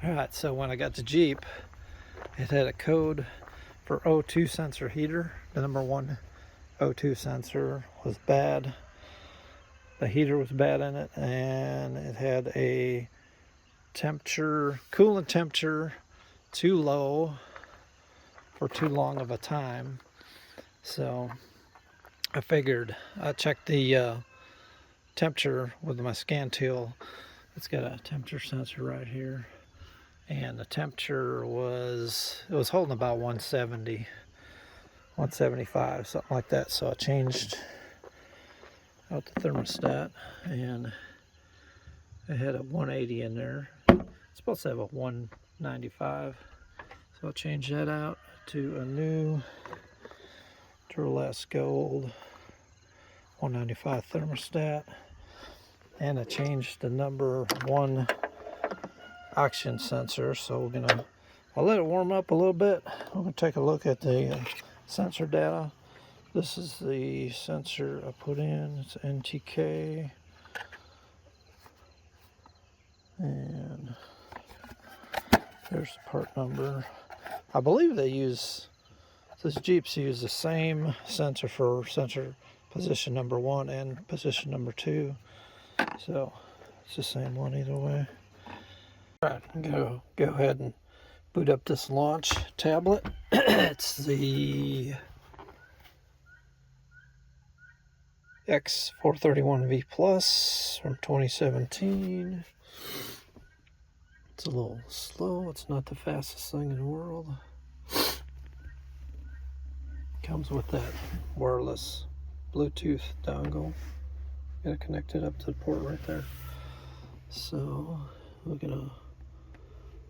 Alright, so when I got the Jeep, it had a code for O2 sensor heater. The number 1 O2 sensor was bad. The heater was bad in it, and it had a temperature, coolant temperature too low for too long of a time. So I figured I checked the temperature with my scan tool. It's got a temperature sensor right here, and the temperature was holding about 170, 175, something like that. So I changed out the thermostat, and it had a 180 in there. It's supposed to have a 195, so I'll change that out to a new Duralast Gold 195 thermostat, and I changed the number 1 oxygen sensor. So I'll let it warm up a little bit. I'm gonna take a look at the sensor data. This is the sensor I put in. It's NTK, and there's the part number. I believe these Jeeps use the same sensor for sensor position number 1 and position number 2, so it's the same one either way. Alright, I'm gonna go ahead and boot up this launch tablet. It's the X431V Plus from 2017. It's a little slow. It's not the fastest thing in the world. Comes with that wireless Bluetooth dongle. Gotta connect it up to the port right there. So we're gonna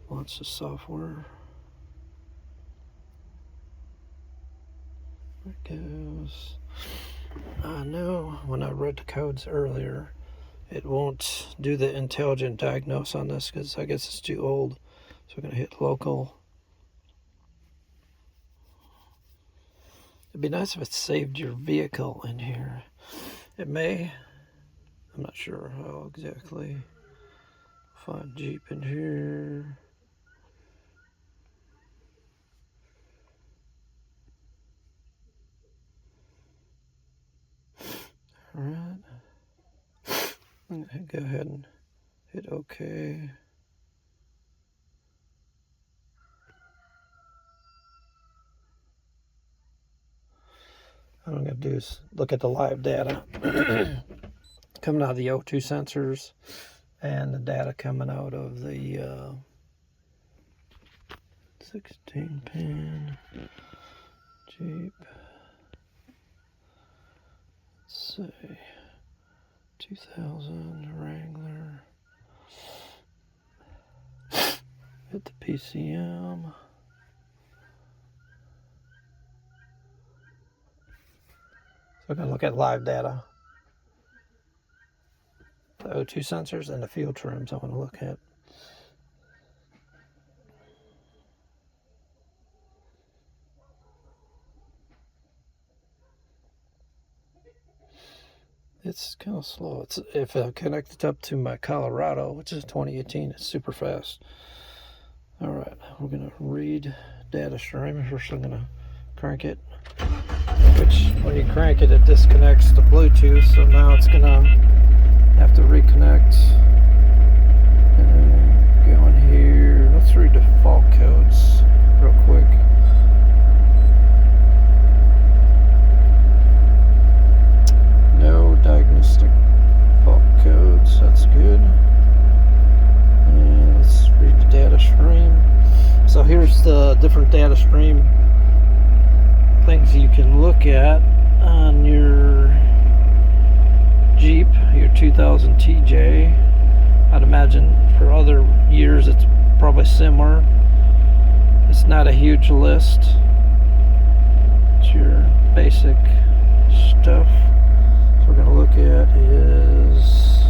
launch the software. There it goes. I know when I read the codes earlier, it won't do the intelligent diagnose on this because I guess it's too old. So we're gonna hit local. It'd be nice if it saved your vehicle in here. It may. I'm not sure how exactly. Find Jeep in here. Alright. I'm gonna go ahead and hit OK. What I'm going to do is look at the live data coming out of the O2 sensors and the data coming out of the 16-pin Jeep. Let's say 2000 Wrangler. Hit the PCM. We're going to look at live data. The O2 sensors and the fuel trims I want to look at. It's kind of slow. If I connect it up to my Colorado, which is 2018, it's super fast. Alright, we're going to read data stream. First I'm going to crank it. Which, when you crank it, it disconnects the Bluetooth, so now it's gonna have to reconnect. And then go in here. Let's read the fault codes real quick. No diagnostic fault codes, that's good. And let's read the data stream. So here's the different data stream things you can look at on your Jeep, your 2000 TJ. I'd imagine for other years it's probably similar. It's not a huge list. It's your basic stuff. So we're going to look at is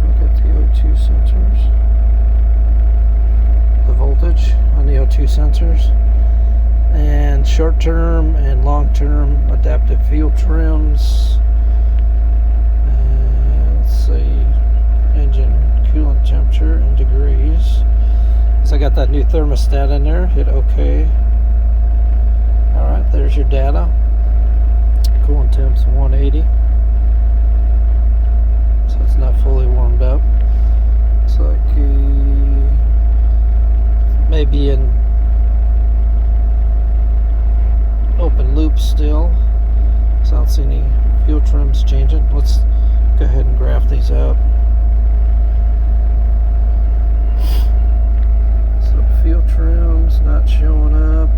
look at the O2 sensors. Voltage on the O2 sensors, and short-term and long-term adaptive fuel trims, and temperature in degrees. So I got that new thermostat in there. Hit OK. Alright, there's your data. Coolant temp's 180. So it's not fully warmed up. It's like maybe in open loop still. So I don't see any fuel trims changing. Let's go ahead and graph these out. So fuel trims not showing up.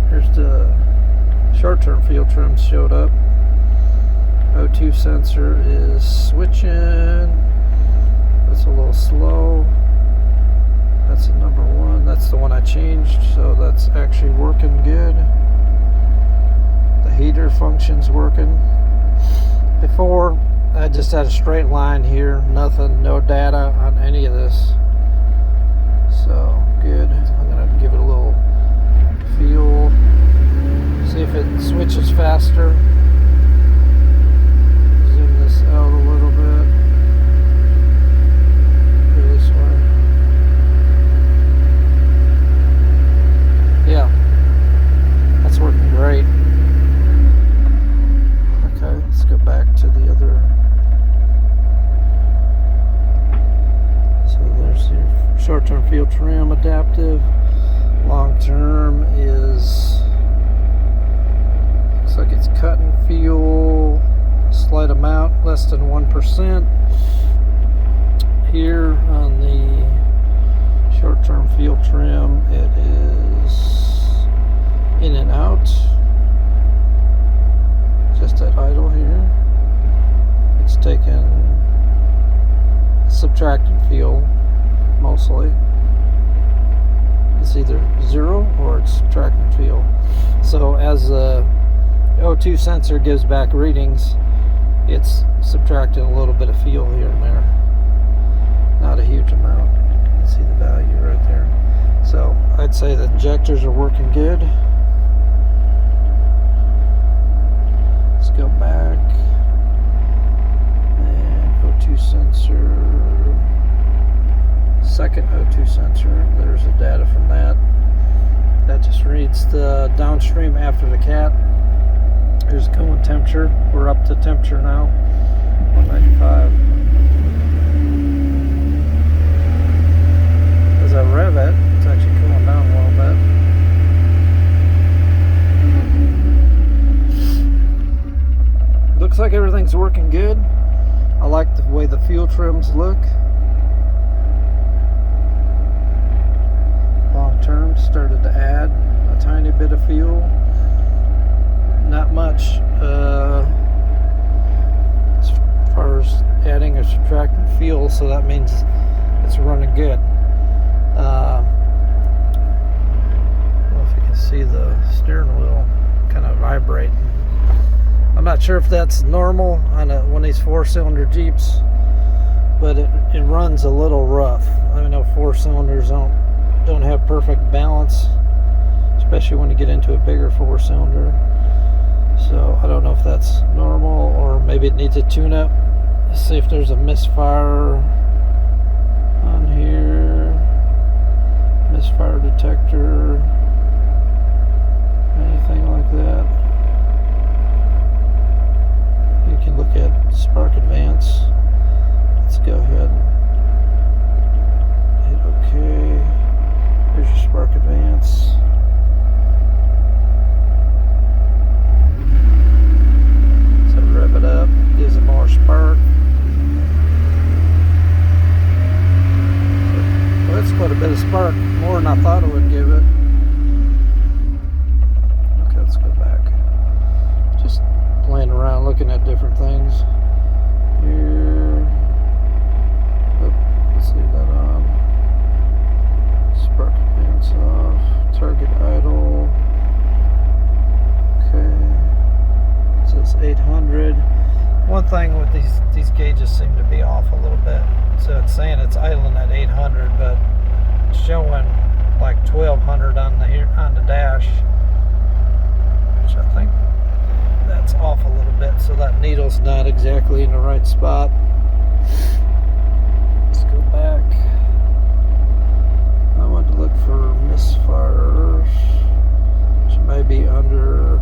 Here's the short-term fuel trims showed up. O2 sensor is switching. It's a little slow. That's the number one. That's the one I changed, so that's actually working good. The heater function's working. Before, I just had a straight line here, nothing, no data on any of this. So, good. I'm gonna give it a little feel. See if it switches faster. Zoom this out a little bit. Go this way. Yeah, that's working great. Okay, let's go back to the other. So there's your short-term fuel trim adaptive. Long-term is, looks like it's cutting fuel a slight amount, less than 1%. Here on the short-term fuel trim, it is in and out, just at idle here. It's taking subtracted fuel mostly. It's either zero or it's subtracting fuel. So as the O2 sensor gives back readings, it's subtracting a little bit of fuel here and there. Not a huge amount. You can see the value right there. So I'd say the injectors are working good. Let's go back. And O2 sensor. Second O2 sensor. There's the data from that. That just reads the downstream after the cat. Here's the coolant temperature. We're up to temperature now. 195. As I rev it, it's actually cooling down a little bit. Looks like everything's working good. I like the way the fuel trims look. Long term started to add a tiny bit of fuel. Not much as far as adding or subtracting fuel, so that means it's running good. I don't know if you can see the steering wheel kind of vibrating. I'm not sure if that's normal on one of these 4-cylinder Jeeps, but it runs a little rough. I know 4 cylinders don't have perfect balance, especially when you get into a bigger 4-cylinder. So I don't know if that's normal, or maybe it needs a tune-up. Let's see if there's a misfire on here. Misfire detector. Anything like that. You can look at spark advance. Let's go ahead and hit OK. Here's your spark advance. So rev it up, gives it more spark. Well, that's quite a bit of spark, more than I thought it would give it. Okay, let's go back. Just playing around, looking at different things. Here. Oh, let's leave that on. Spark advance off. Target idle. Okay. It says 800. One thing with these gauges seem to be off a little bit. So it's saying it's idling at 800, but it's showing like 1200 on the dash, which I think that's off a little bit. So that needle's not exactly in the right spot. Let's look for misfires, which may be under.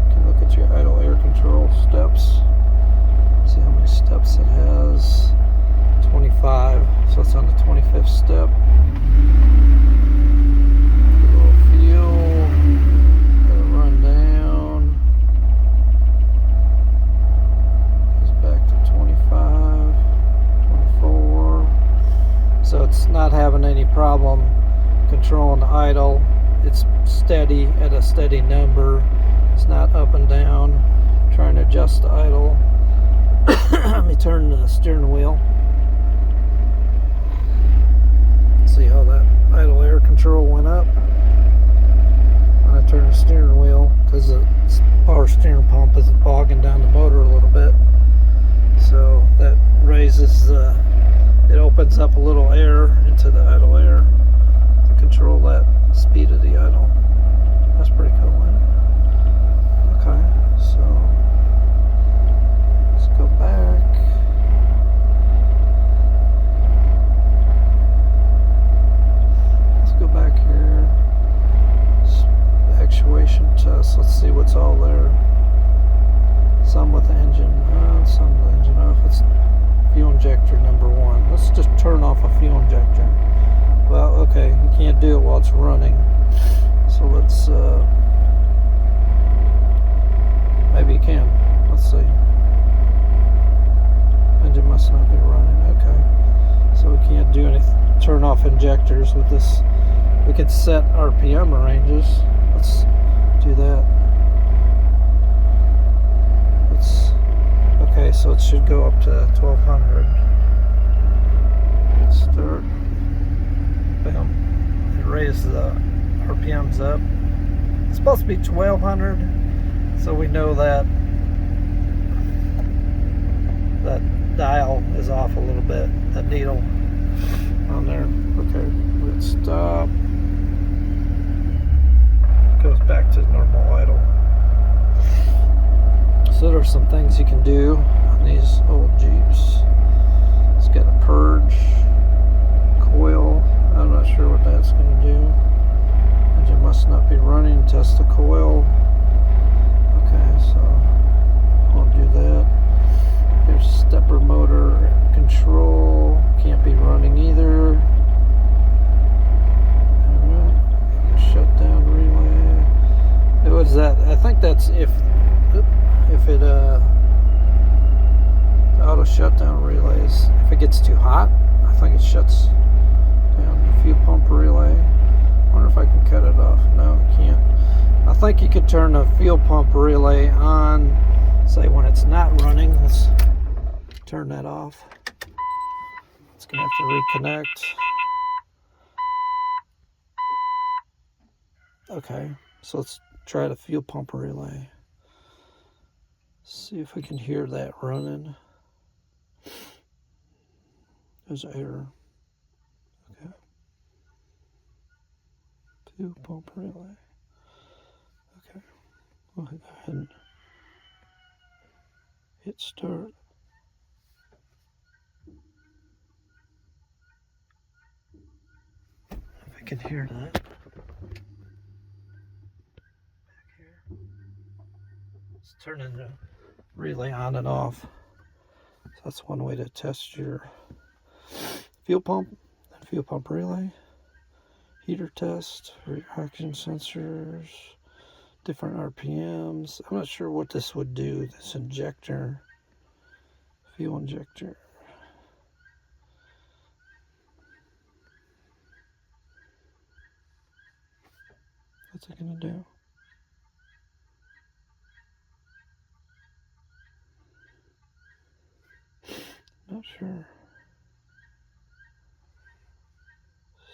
You can look at your idle air control steps. See how many steps it has. 25, so it's on the 25th step. A little fuel, let it run down. Goes back to 25, 24. So it's not having any problem controlling the idle. It's steady at a steady number. It's not up and down. Trying to adjust the idle. Let me turn the steering wheel. See how that idle air control went up when I turn the steering wheel, because the power steering pump is bogging down the motor a little bit. So that raises it opens up a little air into the idle air to control that speed of the idle. That's pretty cool, isn't it? Okay, so let's go back. Let's go back here. Actuation test. Let's see what's all there. Some with the engine on, some with the engine off. It's fuel injector number 1. Let's just turn off a fuel injector. Well, okay, you can't do it while it's running. So let's, maybe you can. Let's see. Engine must not be running. Okay. So we can't do anything. Turn off injectors with this. We can set RPM ranges. Let's do that. Okay, so it should go up to 1200. Let's start. Boom. It raised the RPMs up. It's supposed to be 1200, so we know that that dial is off a little bit. That needle on there. Okay, let's stop. Goes back to normal idle. So there's some things you can do on these old Jeeps. It's got a purge coil. I'm not sure what that's going to do. Engine must not be running. Test the coil. Okay, so won't do that. Here's stepper motor control. Can't be running either. Alright, shut down relay. It was that. I think that's if it auto shutdown relays, if it gets too hot, I think it shuts down the fuel pump relay. I wonder if I can cut it off. No, I can't. I think you could turn the fuel pump relay on, say when it's not running. Let's turn that off. It's gonna have to reconnect. Okay, so let's try the fuel pump relay. See if we can hear that running. There's error. Okay. Fuel pump relay. Okay. We'll go ahead and hit start. If I can hear that. Back here. Let's turn the relay on and off. So that's one way to test your fuel pump and fuel pump relay. Heater test, reaction sensors, different RPMs. I'm not sure what this would do, this injector, fuel injector. What's it gonna do? Not sure.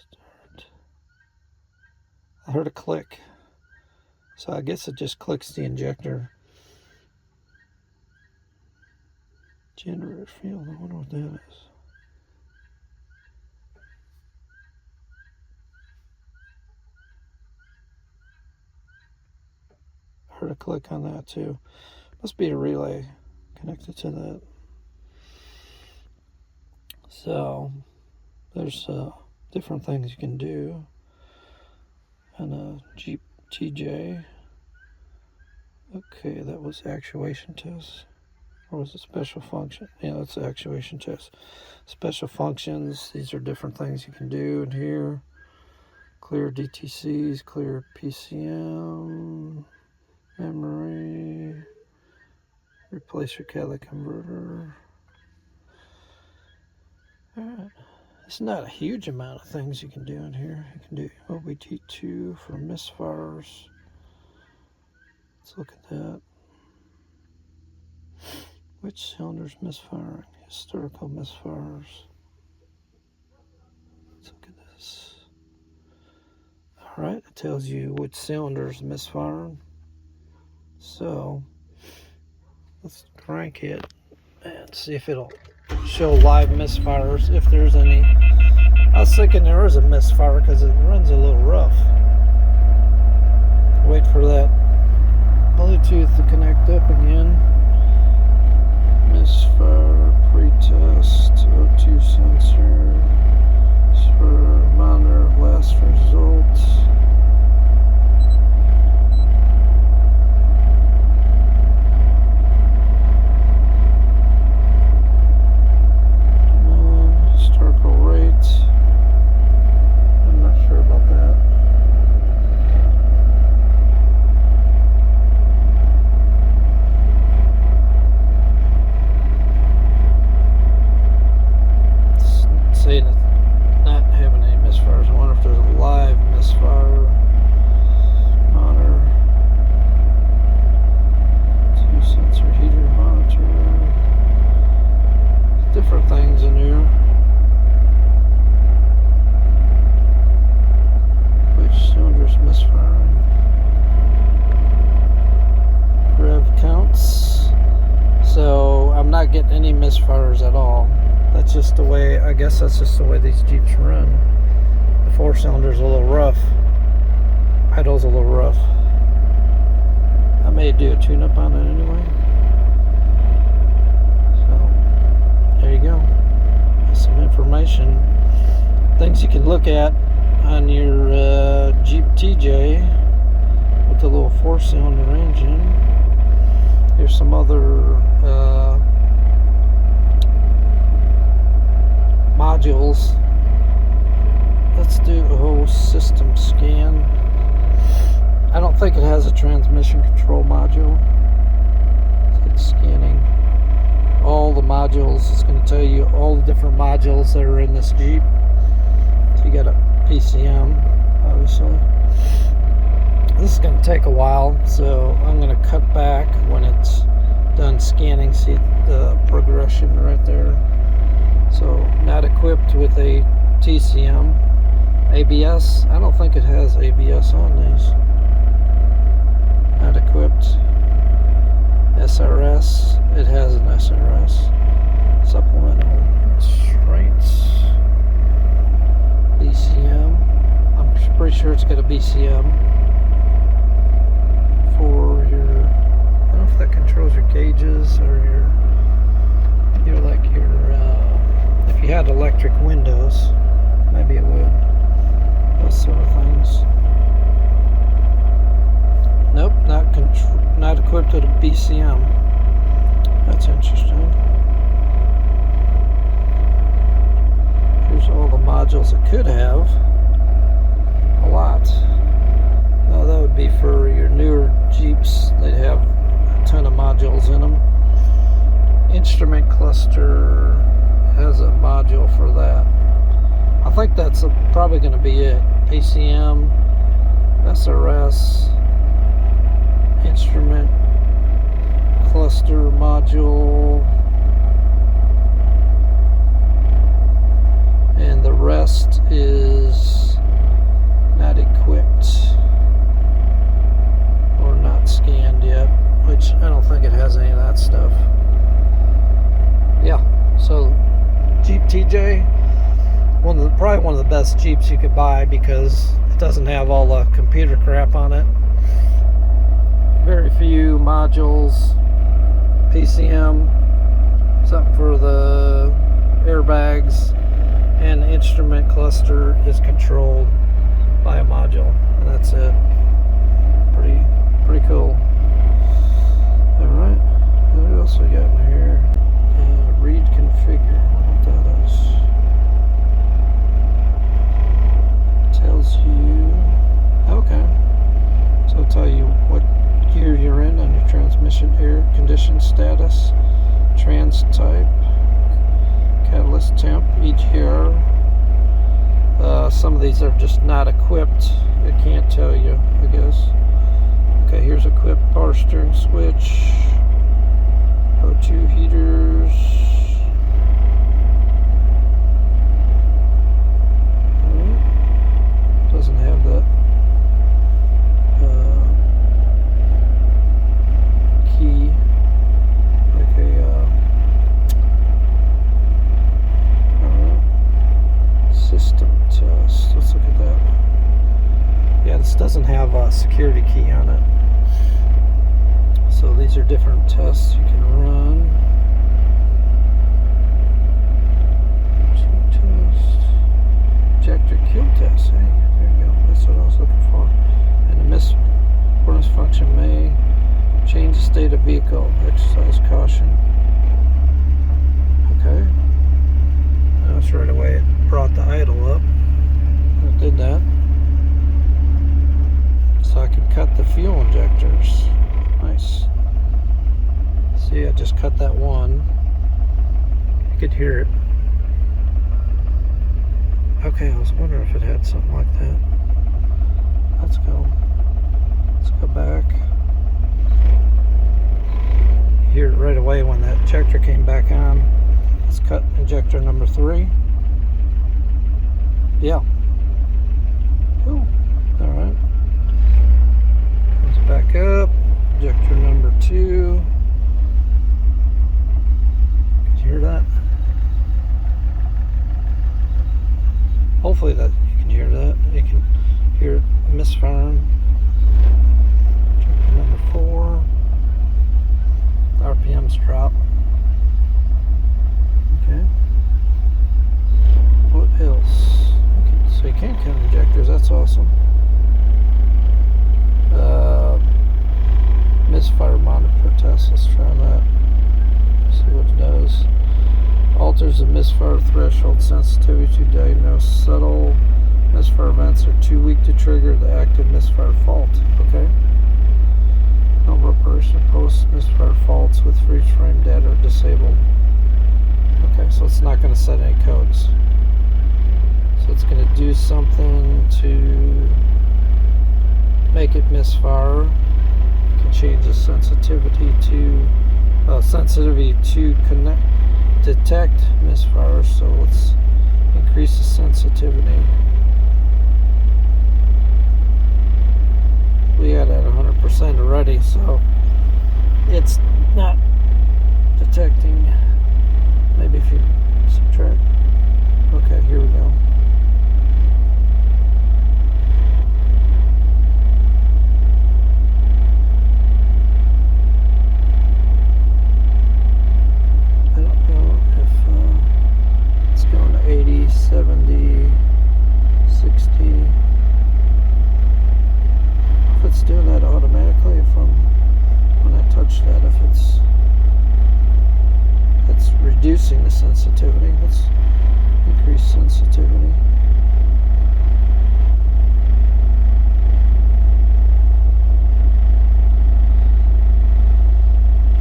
Start. I heard a click. So I guess it just clicks the injector. Generator field, I wonder what that is. I heard a click on that too. Must be a relay connected to that. So there's different things you can do. And a Jeep TJ. Okay, that was actuation test. Or was it special function? Yeah, that's the actuation test. Special functions, these are different things you can do in here. Clear DTCs, clear PCM, memory, replace your catalytic converter. Alright, it's not a huge amount of things you can do in here. You can do OBT2 for misfires. Let's look at that. Which cylinder's misfiring? Historical misfires. Let's look at this. Alright, it tells you which cylinder's misfiring. So, let's crank it and see if it'll show live misfires, if there's any. I was thinking there was a misfire because it runs a little rough. Wait for that Bluetooth to connect up again. Misfire pretest O2 sensor for monitor last results. Historical rate. I'm not sure about that. Saying it's not having any misfires. I wonder if there's a live misfire. Monitor. 2 sensor heater monitor. Different things in here. Which cylinder's misfiring? Rev counts. So I'm not getting any misfires at all. That's just the way, I guess that's just the way these Jeeps run. The 4-cylinder's a little rough. Idle's a little rough. I may do a tune-up on it anyway. So, there you go. That's some information. Things you can look at on your Jeep TJ with the little 4-cylinder engine. Here's some other modules. Let's do a whole system scan. I don't think it has a transmission control module. So it's scanning all the modules. It's going to tell you all the different modules that are in this Jeep. So you got a PCM, obviously. This is going to take a while, so I'm going to cut back when it's done scanning. See the progression right there. So, not equipped with a TCM. ABS, I don't think it has ABS on these. Not equipped. SRS, it has an SRS. Supplemental restraints. BCM, I'm pretty sure it's got a BCM for your, I don't know if that controls your gauges or your like your, if you had electric windows, maybe it would. Those sort of things. Nope, not equipped with a BCM. That's interesting. Here's all the modules it could have. A lot. Now that would be for your newer Jeeps. They'd have a ton of modules in them. Instrument cluster has a module for that. I think that's probably going to be it. PCM, SRS, instrument cluster module, and the rest is not equipped or not scanned yet, which I don't think it has any of that stuff. Yeah, so Jeep TJ, probably one of the best Jeeps you could buy because it doesn't have all the computer crap on it. Very few modules, PCM, something for the airbags, and the instrument cluster is controlled by a module, and that's it. Pretty cool. Alright, what else we got in here? Read configure. I don't know what that is. Tells you, okay, so it'll tell you what gear you're in on your transmission air condition status, trans type, catalyst temp, EGR. Some of these are just not equipped. It can't tell you, I guess. Okay, here's equipped power steering switch, O2 heaters. Doesn't have that key, like a system test. Let's look at that. Yeah, this doesn't have a security key on it. So these are different tests you can run. Ejector kill test. Hey, there you go. That's what I was looking for. And the misfurnace function may change the state of vehicle. Exercise caution. Okay. Notice right away it brought the idle up. It did that. So I can cut the fuel injectors. Nice. See, I just cut that one. You could hear it. Okay, I was wondering if it had something like that. Let's go. Let's go back. Hear it right away when that injector came back on. Let's cut injector number 3. Yeah. Cool. Alright. Let's back up. Injector number 2. Can you hear that? Hopefully that you can hear that. You can hear it misfiring. Injector number 4. RPMs drop. Okay. What else? Okay, so you can count injectors. That's awesome. Misfire monitor test. Let's try that. See what it does. Alters the misfire threshold sensitivity to diagnose subtle misfire events are too weak to trigger the active misfire fault. Okay. No reparation post misfire faults with freeze frame data are disabled. Okay, so it's not going to set any codes. So it's going to do something to make it misfire. You can change the sensitivity to detect misfire. So let's increase the sensitivity. We had it at 100% already, so it's not detecting. Maybe if you subtract. Okay, here we go. I don't know if it's going to 80, 70, 60. If it's doing that automatically, when I touch that, if it's reducing the sensitivity. Let's increase sensitivity.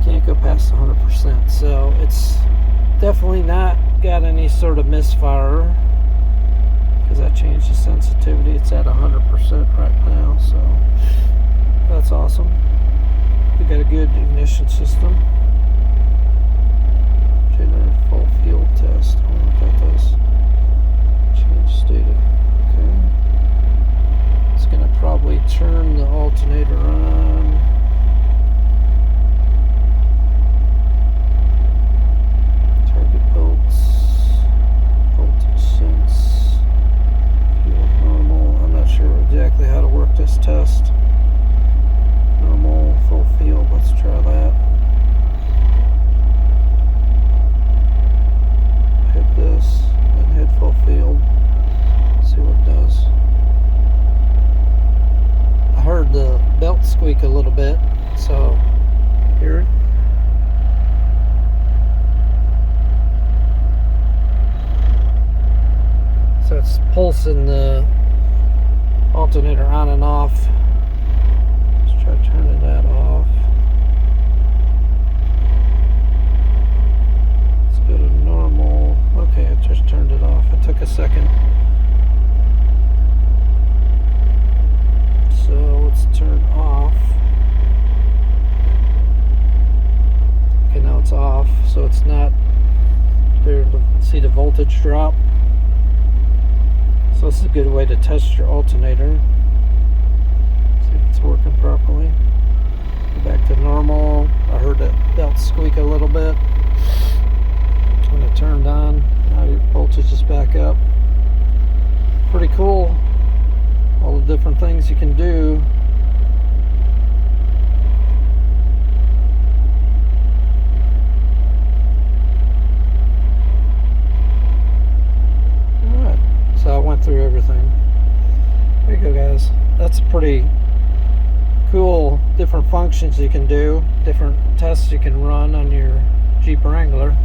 Can't go past 100%, so it's definitely not got any sort of misfire because I changed the sensitivity. It's at 100% right now, so that's awesome. We got a good ignition system. Generate full field test. I wonder what that does. Change state of, okay. It's going to probably turn the alternator on. Target bolts. Voltage sense. Fuel normal. I'm not sure exactly how to work this test. Normal, full field. Let's try that. Hit this and hit full field. So here, so it's pulsing the alternator on and off. Let's try turning that off. Let's go to normal. Okay, I just turned it off. It took a second. So let's turn off. Okay, now it's off, so it's not there to see the voltage drop. So this is a good way to test your alternator. See if it's working properly. Go back to normal. I heard that belt squeak a little bit when it turned on. Now your voltage is back up. Pretty cool. All the different things you can do. Alright, so I went through everything. There you go, guys. That's pretty cool. Different functions you can do, different tests you can run on your Jeep Wrangler.